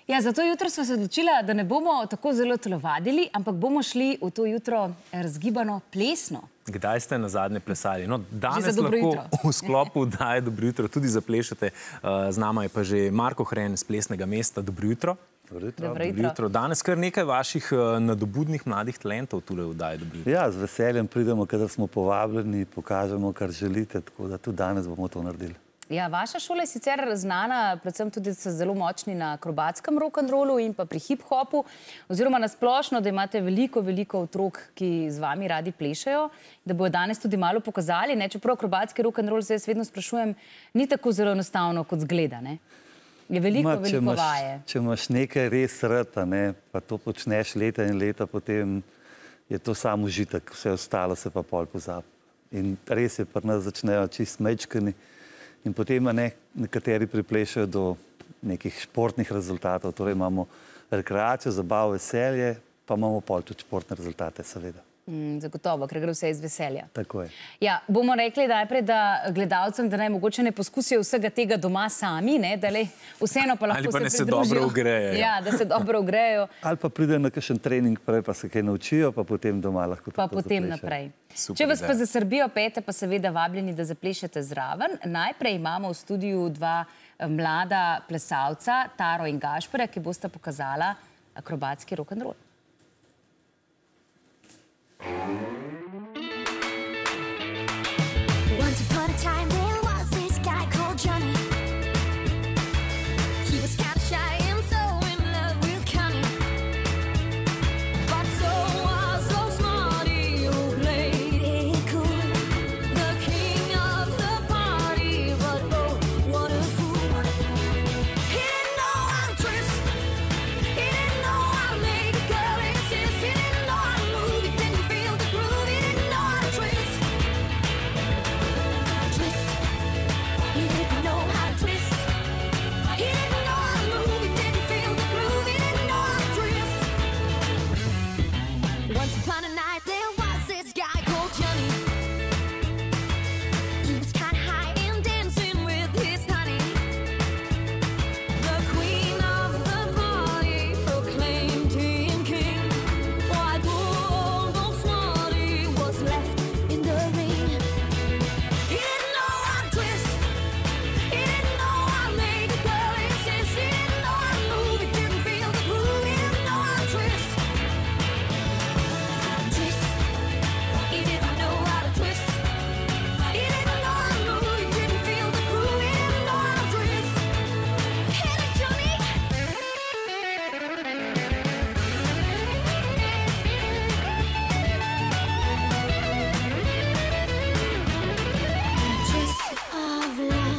Ja, zato jutro smo se odločila, da ne bomo tako zelo telovadili, ampak bomo šli v to jutro razgibano plesno. Kdaj ste nazadnje plesali? No, danes lahko v sklopu Daje dobro jutro tudi zaplešete. Z nama je pa že Marko Hren iz Plesnega mesta. Dobro jutro. Dobro jutro. Danes kar nekaj vaših nadobudnih mladih talentov tule v Daje dobro jutro. Ja, z veseljem pridemo, kadar smo povabljeni, pokažemo, kar želite, tako da tudi danes bomo to naredili. Ja, vaša šola je sicer znana, predvsem tudi so zelo močni na akrobatskem rock'n'rollu in pa pri hip-hopu, oziroma na splošno, da imate veliko otrok, ki z vami radi plešajo, da bojo danes tudi malo pokazali, ne? Čeprav akrobatski rock'n'roll, se jaz vedno sprašujem, ni tako zelo enostavno, kot zgleda, ne? Je veliko vaje. Če imaš nekaj res rad, pa to počneš leta in leta, potem je to samo užitek, vse ostalo se pa pol pozabi. In res je, pri nas začnejo čist mečkani, in potem nekateri priplešajo do nekih športnih rezultatov. Torej imamo rekreacijo, zabavo, veselje, pa imamo pol tudi športne rezultate, seveda. Zagotovo, ker gre vse iz veselja. Tako je. Ja, bomo rekli najprej, da gledalcem, da naj mogoče ne poskusijo vsega tega doma sami, da vseeno pa lahko se pridružijo. Ali pa ne se dobro ugrejejo. Ja, da se dobro ugrejejo. Ali pa pride na kakšen trening prej, pa se kaj naučijo, pa potem doma lahko tako zaplešajo. Pa potem naprej. Če vas pa zasrbijo pete, pa seveda vabljeni, da zaplešete zraven. Najprej imamo v studiu dva mlada plesalca, Taro in Gašperja, ki bosta pokazala akrobatski rock'n'roll. Once upon a time there was this guy called Johnny. He was kind of shy and so in love with Connie. But so was so smarty who played it cool. The king of the party, but oh, what a fool. He didn't know how to twist. He didn't know how to make a girl insist. He didn't know how to move. He didn't feel the groove. He didn't know how to twist. He didn't know how to twist. He didn't know how to move. He didn't feel the groove. He didn't know how to twist. Once upon a night there was this guy called Johnny. He was kind of high and dancing with his honey. The queen of the party proclaimed him king. Why poor old smarty was left in the ring. He didn't know how to twist. He didn't know how to make a girl insist. He didn't know how to move. He didn't feel the groove. He didn't know how to twist. Twist. He didn't know how to twist. He didn't know how to move. He didn't feel the groove. He didn't know how to twist. Hit it, Johnny. Twist of love.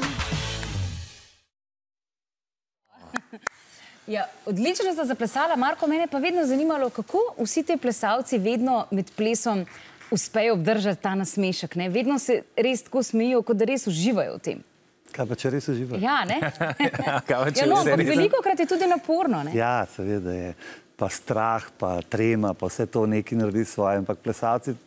Ja, odlično sta zaplesala. Marko, mene pa vedno zanimalo, kako vsi te plesalci vedno med plesom uspejo obdržati ta nasmešek, ne? Vedno se res tako smejijo, kot da res uživajo v tem. Kaj pa, če res uživajo? Ja, ne? Ja, no, ampak velikokrat je tudi naporno, ne? Ja, seveda je. Pa strah, pa trema, pa vse to nekaj naredi svoje. Ampak plesalci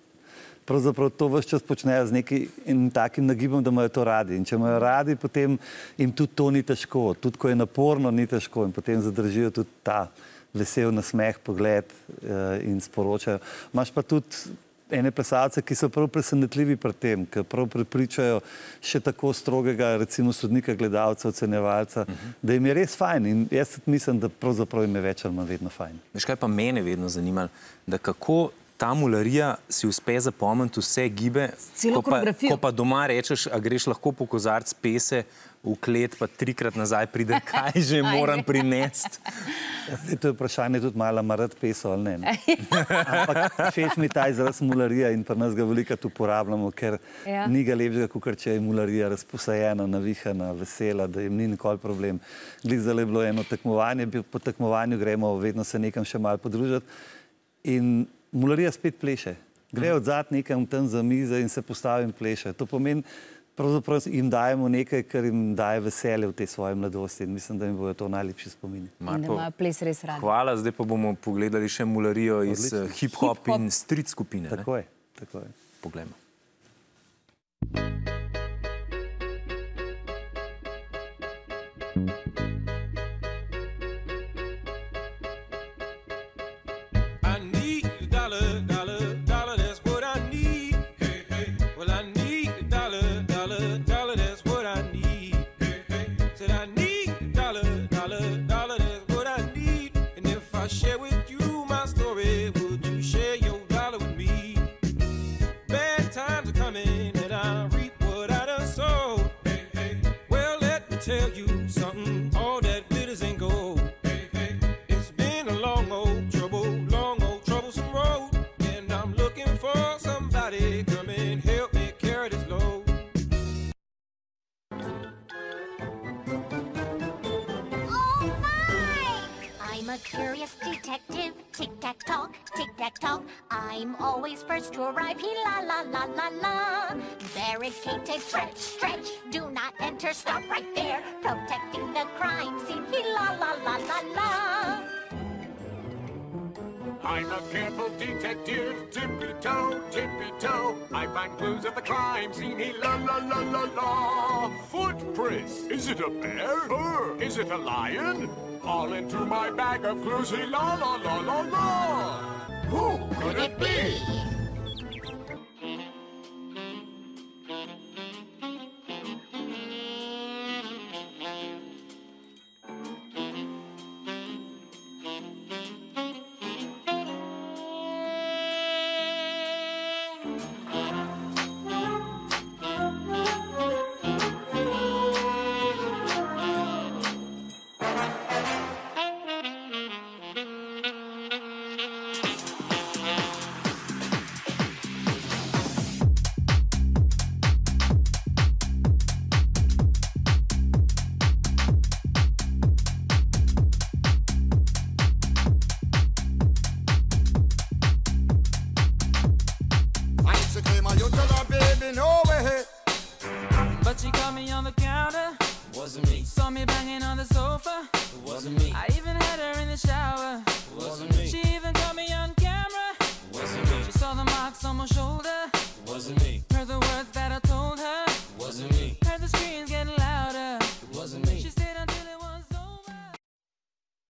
pravzaprav to ves čas počnejo z nekim takim nagibom, da imajo to radi. In če imajo radi, potem jim tudi to ni težko. Tudi ko je naporno, ni težko. In potem zadržijo tudi ta vesel nasmeh, pogled in sporočajo. Imaš pa tudi ene plesalce, ki so prav presenetljivi pri tem, ki prav prepričajo še tako strogega, recimo sodnika, gledalca, ocenjevalca, da jim je res fajn. In jaz tudi mislim, da pravzaprav jim je več ali manj vedno fajn. Veš, kaj pa mene vedno zanimalo, da kako ta mularija si uspe zapomniti vse gibe, ko pa doma rečeš, a greš lahko po kozarc pese v klet, pa 3-krat nazaj pride, kaj že moram prinesti. To je vprašanje tudi malo, ma rad peso ali ne. Ampak všeč mi ta izraz mularija in pri nas ga velikokrat uporabljamo, ker ni ga lepšega, kakor če je mularija razposajena, navihana, vesela, da jim ni nikoli problem. Zdaj je bilo eno tekmovanje, po tekmovanju gremo vedno se nekam še malo podružiti in mularija spet pleše. Gre odzad nekam tam za mize in se postavi in pleše. To pomeni, pravzaprav jim dajemo nekaj, kar jim daje veselje v tej svoji mladosti in mislim, da jim bojo to najlepši spomini. In da imajo ples res radi. Hvala, zdaj pa bomo pogledali še mularijo iz hip-hop in street skupine. Tako je, tako je. Poglejmo. tic-tac-toe. I'm always first to arrive. He la la la la la. Barricade, stretch, stretch. Do not enter, stop right there. Protecting the crime scene. He la la la la la. I'm a careful detective, tippy-toe. I find clues at the crime scene, he la la la la la. Footprints, is it a bear? Fur, is it a lion? All into my bag of clues, he la la la la la. Who could it be? But she caught me on the counter. Wasn't me. Saw me banging on the sofa. Wasn't me. I even had her in the shower. Wasn't me. She even caught me on camera. Wasn't me. She saw the marks on my shoulder. Wasn't me. Heard the words that I told her.